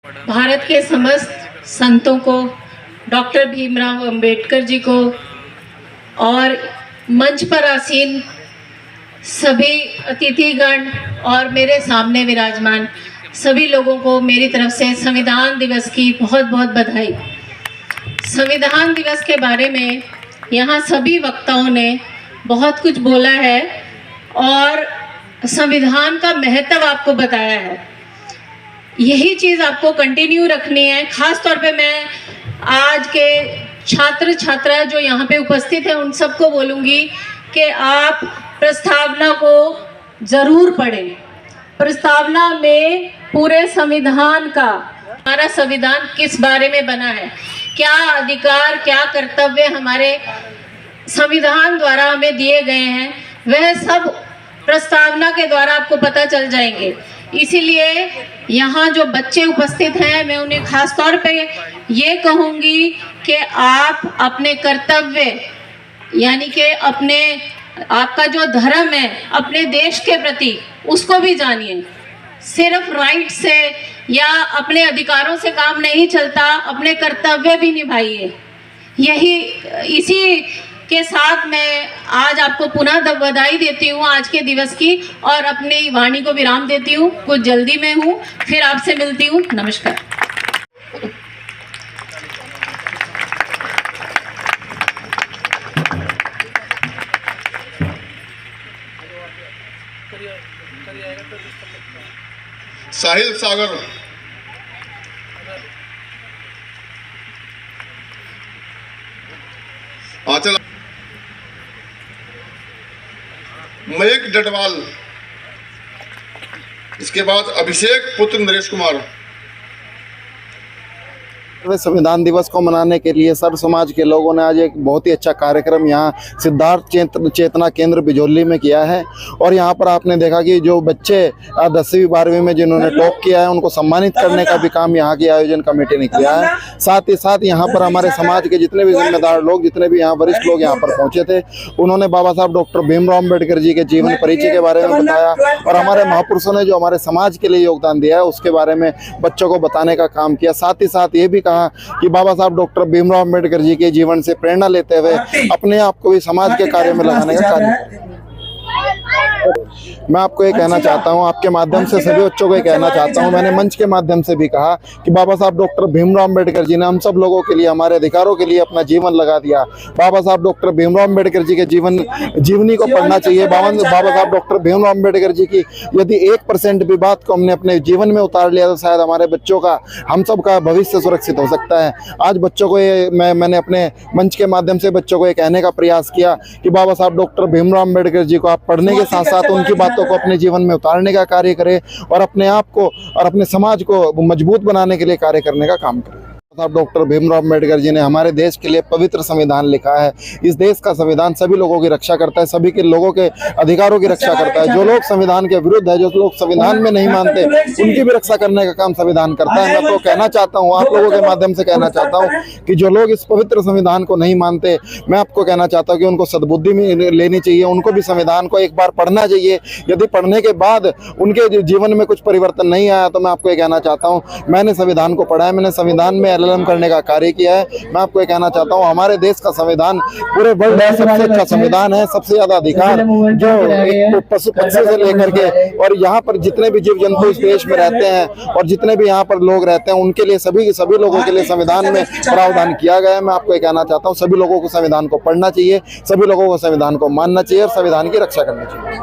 भारत के समस्त संतों को, डॉक्टर भीमराव अंबेडकर जी को और मंच पर आसीन सभी अतिथिगण और मेरे सामने विराजमान सभी लोगों को मेरी तरफ से संविधान दिवस की बहुत बहुत बधाई। संविधान दिवस के बारे में यहाँ सभी वक्ताओं ने बहुत कुछ बोला है और संविधान का महत्व आपको बताया है। यही चीज़ आपको कंटिन्यू रखनी है। खास तौर पे मैं आज के छात्र छात्रा जो यहाँ पे उपस्थित हैं उन सबको बोलूँगी कि आप प्रस्तावना को ज़रूर पढ़ें। प्रस्तावना में पूरे संविधान का, हमारा संविधान किस बारे में बना है, क्या अधिकार क्या कर्तव्य हमारे संविधान द्वारा हमें दिए गए हैं, वह सब प्रस्तावना के द्वारा आपको पता चल जाएंगे। इसीलिए यहाँ जो बच्चे उपस्थित हैं मैं उन्हें खास तौर पे ये कहूँगी कि आप अपने कर्तव्य यानी कि अपने आपका जो धर्म है अपने देश के प्रति उसको भी जानिए। सिर्फ राइट से या अपने अधिकारों से काम नहीं चलता, अपने कर्तव्य भी निभाइए। इसी के साथ मैं आज आपको पुनः बधाई देती हूँ आज के दिवस की और अपनी वाणी को विराम देती हूँ। कुछ जल्दी में हूँ, फिर आपसे मिलती हूँ। नमस्कार। साहिल सागर, आंचल, मयंक डडवाल, इसके बाद अभिषेक पुत्र नरेश कुमार। संविधान दिवस को मनाने के लिए सर्व समाज के लोगों ने आज एक बहुत ही अच्छा कार्यक्रम यहाँ सिद्धार्थ चेतना केंद्र बिजौली में किया है। और यहाँ पर आपने देखा कि जो बच्चे 10वीं 12वीं में जिन्होंने टॉप किया है उनको सम्मानित करने का भी काम यहाँ की आयोजन कमेटी ने किया है। साथ ही साथ यहाँ पर हमारे समाज के जितने भी जिम्मेदार लोग, जितने भी यहाँ वरिष्ठ लोग यहाँ पर पहुँचे थे, उन्होंने बाबा साहब डॉक्टर भीमराव अम्बेडकर जी के जीवन परिचय के बारे में बताया और हमारे महापुरुषों ने जो हमारे समाज के लिए योगदान दिया है उसके बारे में बच्चों को बताने का काम किया। साथ ही साथ ये भी कहा कि बाबा साहब डॉक्टर भीमराव अम्बेडकर जी के जीवन से प्रेरणा लेते हुए अपने आप को भी समाज के कार्य में लगाने का कार्य। मैं आपको ये कहना चाहता हूँ, आपके माध्यम से सभी बच्चों को ये कहना चाहता हूँ, मैंने मंच के माध्यम से भी कहा कि बाबा साहब डॉक्टर भीमराव अम्बेडकर जी ने हम सब लोगों के लिए, हमारे अधिकारों के लिए अपना जीवन लगा दिया। बाबा साहब डॉक्टर भीमराव अम्बेडकर जी के जीवनी को पढ़ना चाहिए। बाबा साहब डॉक्टर भीमराव अम्बेडकर जी की यदि 1% भी बात को हमने अपने जीवन में उतार लिया तो शायद हमारे बच्चों का, हम सब का भविष्य सुरक्षित हो सकता है। आज बच्चों को मैंने अपने मंच के माध्यम से बच्चों को ये कहने का प्रयास किया कि बाबा साहब डॉक्टर भीमराव अम्बेडकर जी को आप पढ़ने के साथ साथ उनकी बातों को अपने जीवन में उतारने का कार्य करें और अपने आप को और अपने समाज को मजबूत बनाने के लिए कार्य करने का काम करें। साहब डॉक्टर भीमराव अम्बेडकर जी ने हमारे देश के लिए पवित्र संविधान लिखा है। इस देश का संविधान सभी लोगों की रक्षा करता है, सभी के लोगों के अधिकारों की रक्षा करता है। जो लोग संविधान के विरुद्ध है, जो लोग संविधान में नहीं मानते, उनकी भी रक्षा करने का काम संविधान करता है। मैं तो कहना चाहता हूँ, आप लोगों के माध्यम से कहना चाहता हूँ कि जो लोग इस पवित्र संविधान को नहीं मानते, मैं आपको कहना चाहता हूँ कि उनको सद्बुद्धि में लेनी चाहिए, उनको भी संविधान को एक बार पढ़ना चाहिए। यदि पढ़ने के बाद उनके जीवन में कुछ परिवर्तन नहीं आया तो मैं आपको ये कहना चाहता हूँ, मैंने संविधान को पढ़ा है, मैंने संविधान में LLM करने का कार्य किया है। मैं आपको ये कहना चाहता हूँ, हमारे देश का संविधान पूरे वर्ल्ड में सबसे अच्छा संविधान है। सबसे ज्यादा अधिकार जो पशु पक्षी से लेकर के और यहाँ पर जितने भी जीव जंतु इस देश में रहते हैं और जितने भी यहाँ पर लोग रहते हैं उनके लिए, सभी लोगों के लिए संविधान में प्रावधान किया गया है। मैं आपको ये कहना चाहता हूँ, सभी लोगों को संविधान को पढ़ना चाहिए, सभी लोगों को संविधान को मानना चाहिए और संविधान की रक्षा करनी चाहिए।